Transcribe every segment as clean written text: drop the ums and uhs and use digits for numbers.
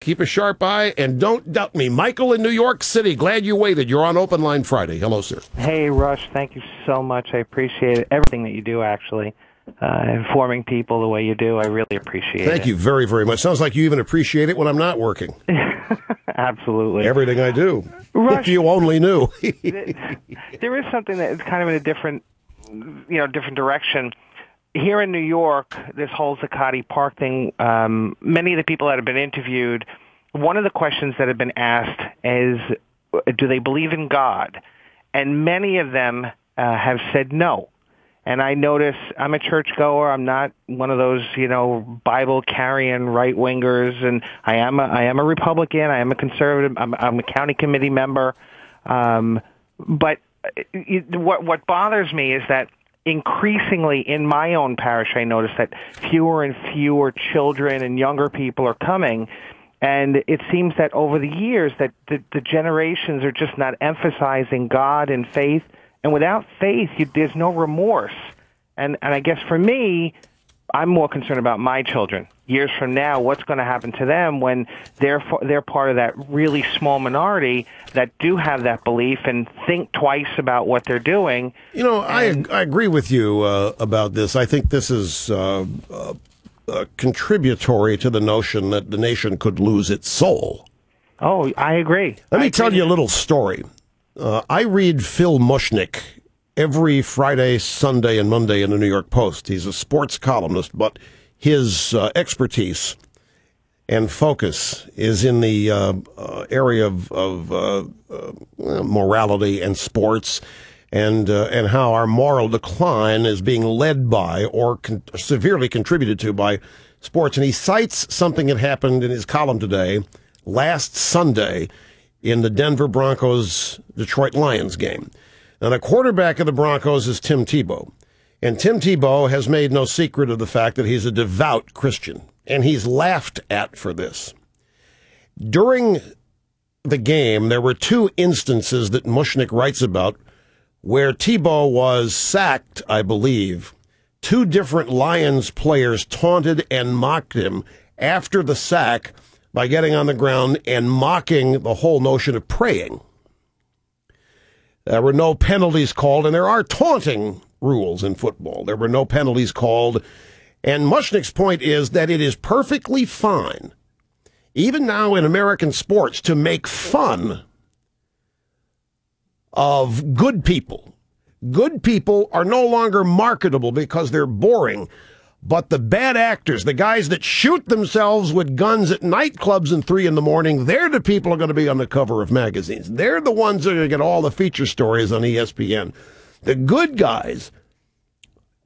Keep a sharp eye, and don't doubt me. Michael in New York City, glad you waited. You're on Open Line Friday. Hello, sir. Hey, Rush, thank you so much. I appreciate it. Everything that you do, actually. Informing people the way you do, I really appreciate it. Thank you very, very much. Sounds like you even appreciate it when I'm not working. Absolutely. Everything I do. Rush, if you only knew. There is something that is kind of in a different direction. Here in New York, this whole Zuccotti Park thing, many of the people that have been interviewed, one of the questions that have been asked is, do they believe in God? And many of them have said no. And I notice I'm a churchgoer. I'm not one of those, Bible-carrying right-wingers. And I am a Republican. I am a conservative. I'm a county committee member. But what bothers me is that increasingly in my own parish, I notice that fewer and fewer children and younger people are coming. And it seems that over the years that the generations are just not emphasizing God and faith. And without faith, there's no remorse. And I guess for me, I'm more concerned about my children. Years from now, what's going to happen to them when they're part of that really small minority that do have that belief and think twice about what they're doing. I agree with you about this. I think this is contributory to the notion that the nation could lose its soul. Oh, I agree. Let me tell you a little story. I read Phil Mushnick every Friday, Sunday, and Monday in the New York Post. He's a sports columnist, but his expertise and focus is in the area of morality and sports, and how our moral decline is being led by or severely contributed to by sports. And he cites something that happened in his column today, last Sunday, in the Denver Broncos-Detroit Lions game. Now, the quarterback of the Broncos is Tim Tebow. And Tim Tebow has made no secret of the fact that he's a devout Christian. And he's laughed at for this. During the game, there were two instances that Mushnick writes about where Tebow was sacked, I believe. Two different Lions players taunted and mocked him after the sack by getting on the ground and mocking the whole notion of praying. There were no penalties called, and there are taunting rules in football. There were no penalties called. And Mushnick's point is that it is perfectly fine, even now in American sports, to make fun of good people. Good people are no longer marketable because they're boring. But the bad actors, the guys that shoot themselves with guns at nightclubs at 3 a.m, they're the people who are going to be on the cover of magazines. They're the ones that are going to get all the feature stories on ESPN. The good guys,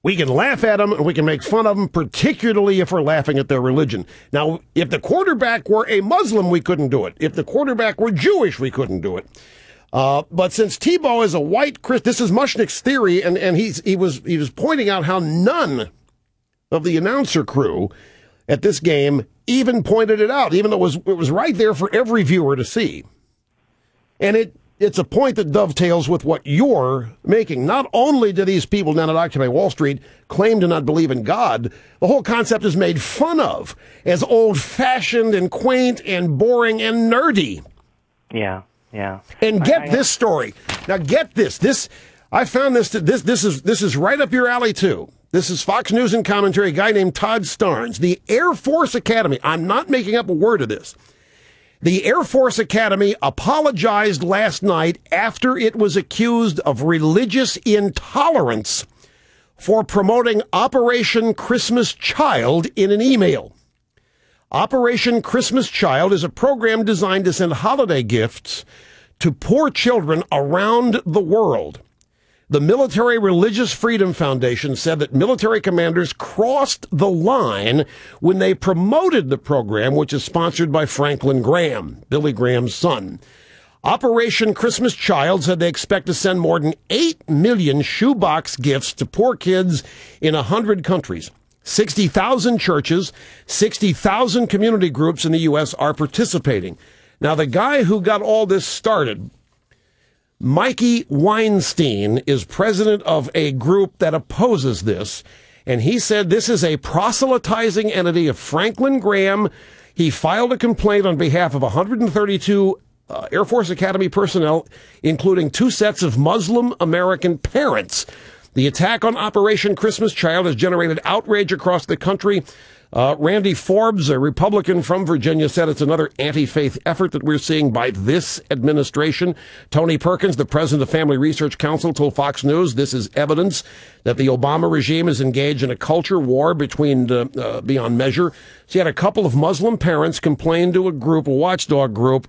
we can laugh at them and we can make fun of them, particularly if we're laughing at their religion. Now, if the quarterback were a Muslim, we couldn't do it. If the quarterback were Jewish, we couldn't do it. But since Tebow is a white Christian, this is Mushnick's theory, and he was pointing out how none of the announcer crew at this game even pointed it out, even though it was right there for every viewer to see. And it's a point that dovetails with what you're making. Not only do these people down at Occupy Wall Street claim to not believe in God, the whole concept is made fun of as old-fashioned and quaint and boring and nerdy. Yeah, yeah. And get this story. Now get this. I found this is right up your alley too. This is Fox News and Commentary, a guy named Todd Starnes. The Air Force Academy, I'm not making up a word of this. The Air Force Academy apologized last night after it was accused of religious intolerance for promoting Operation Christmas Child in an email. Operation Christmas Child is a program designed to send holiday gifts to poor children around the world. The Military Religious Freedom Foundation said that military commanders crossed the line when they promoted the program, which is sponsored by Franklin Graham, Billy Graham's son. Operation Christmas Child said they expect to send more than 8 million shoebox gifts to poor kids in 100 countries. 60,000 churches, 60,000 community groups in the U.S. are participating. Now, the guy who got all this started, Mikey Weinstein, is president of a group that opposes this, and he said this is a proselytizing entity of Franklin Graham. He filed a complaint on behalf of 132 Air Force Academy personnel, including 2 sets of Muslim American parents. The attack on Operation Christmas Child has generated outrage across the country. Randy Forbes, a Republican from Virginia, said it's another anti-faith effort that we're seeing by this administration. Tony Perkins, the president of Family Research Council, told Fox News this is evidence that the Obama regime is engaged in a culture war beyond measure. So you had a couple of Muslim parents complain to a watchdog group,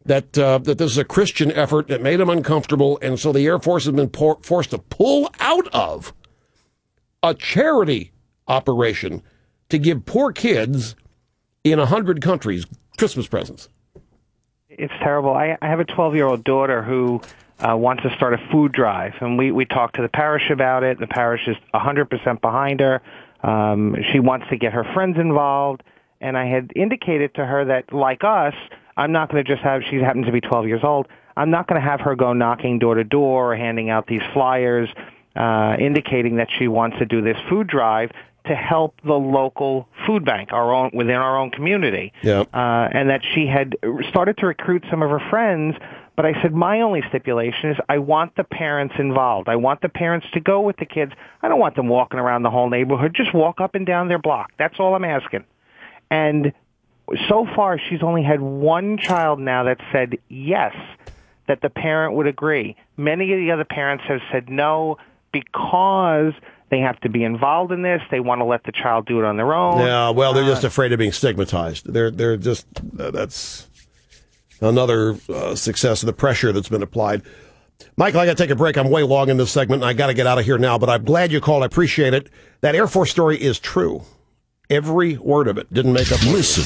that this is a Christian effort that made them uncomfortable, and so the Air Force has been forced to pull out of a charity operation to give poor kids in 100 countries Christmas presents. It's terrible. I have a 12-year-old daughter who wants to start a food drive, and we talked to the parish about it. The parish is 100% behind her. She wants to get her friends involved, and I had indicated to her that, like us, I'm not going to just have, she happens to be 12 years old, I'm not going to have her go knocking door to door or handing out these flyers indicating that she wants to do this food drive to help the local food bank, within our own community. Yeah. And that she had started to recruit some of her friends, but I said, my only stipulation is I want the parents involved. I want the parents to go with the kids. I don't want them walking around the whole neighborhood. Just walk up and down their block. That's all I'm asking. And so far, she's only had one child now that said yes, that the parent would agree. Many of the other parents have said no because they have to be involved in this. They want to let the child do it on their own. Yeah, well, they're just afraid of being stigmatized. They're just, that's another success of the pressure that's been applied. Michael, I got to take a break. I'm way long in this segment, and I got to get out of here now, but I'm glad you called. I appreciate it. That Air Force story is true. Every word of it. Didn't make up. Listen.